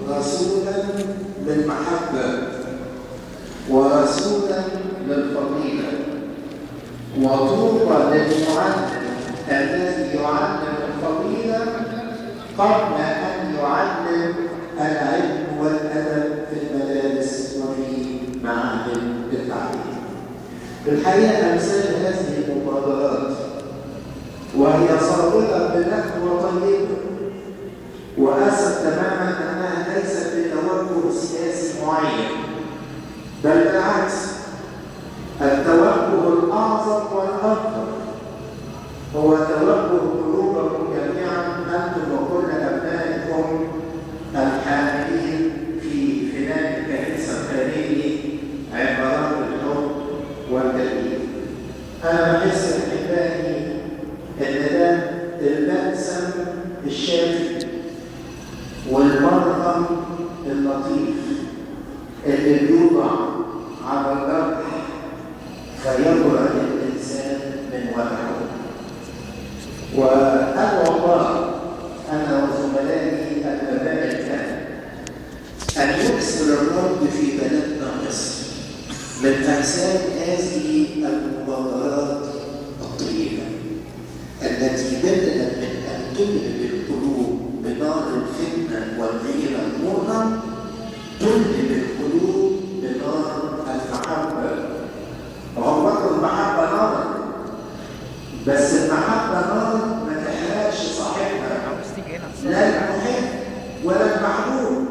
رسولا للمحبة ورسولا للفضيلة، وطوبى للمعلم الذي يعلم الفضيلة قبل أن يعلم العلم والأدب في المدارس وفي معاهد التعليم. الحقيقة أمثال هذه المبادرات وهي صادقة بنحو طيب، وأسف تماما أنها ليست بتوجه سياسي معين، بل بالعكس التوجه الأعظم والأكبر هو توجه قلوبكم جميعا أنتم وكل أبنائكم الحاملين في فناء الكنيسة الخارجي عبارات الحب والتأديب. أنا بحس أحبائي إن ده البلسم الشافي والمرهم اللطيف اللي بيوضع على الجرح فيبرأ الإنسان من وجعه. وأدعو الله أنا وزملائي الآباء الكهنة أن يكسر الرب في بلدنا مصر من أمثال هذه المبادرات الطيبة التي بدأت من أن تلهب القلوب بنار الفتنة والغيرة المرة، تلهب القلوب بنار المحبة. وهو المحبة نار، بس المحبة نار ما تحرقش صاحبها، لا المحب ولا المحبوب.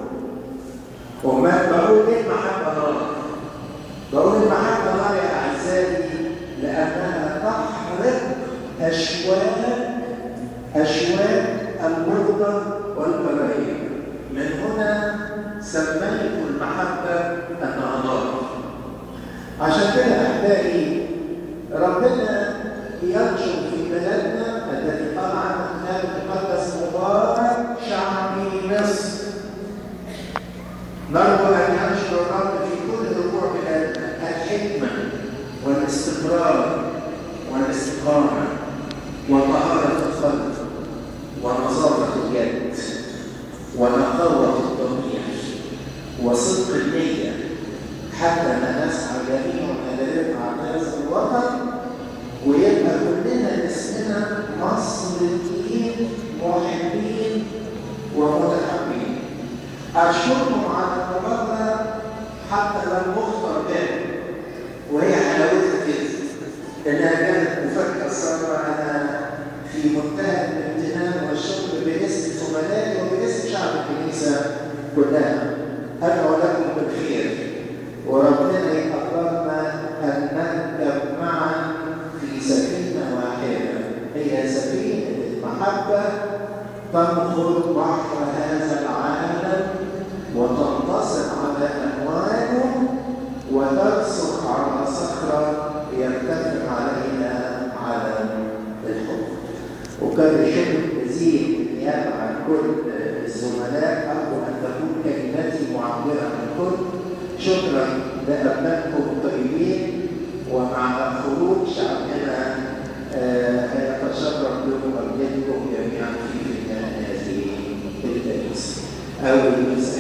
وما بقول ايه المحبة نار؟ بقول المحبة نار يا أعزائي لأنها تحرق أشواك البغضة والكراهية. من هنا سميت المحبة أنها نار. عشان كده أحبائي ربنا ينشر في بلدنا التي قال عنها الكتاب المقدس مبارك شعبي مصر. نرجو أن ينشر الرب في كل ربوع بلادنا الحكمة والاستقرار والاستقامة وطهارة القلب ونظافة اليد ونقاوة الضمير وصدق النية، حتى ما نسعى جميعا إلى رفعة هذا الوطن ويبقى كلنا اسمنا مصريين محبين ومتحابين. أشكركم على المبادرة حتى لم أخطر بها، وهي حلاوتها كده إنها كانت مفاجأة صارة. أنا في منتهى الامتنان والشكر باسم زملائي وباسم شعب الكنيسة كلها. أدعو لكم بالخير وربنا يقررنا أن نركب معا في سفينة واحدة، هي سفينة المحبة تنخر بحر هذا العالم وتنتصر على أمواله وترسخ على صخرة يرتفع عليها علم الحب. وكان شكر جزيل بالنيابة عن كل الزملاء، أرجو أن تكون كلمتي معبرة عن الكل. شكرا لأبنائكم الطيبين، ومع خروج شعبنا يتشرف بكم أبنائكم جميعا في فناء هذه الكنيسة.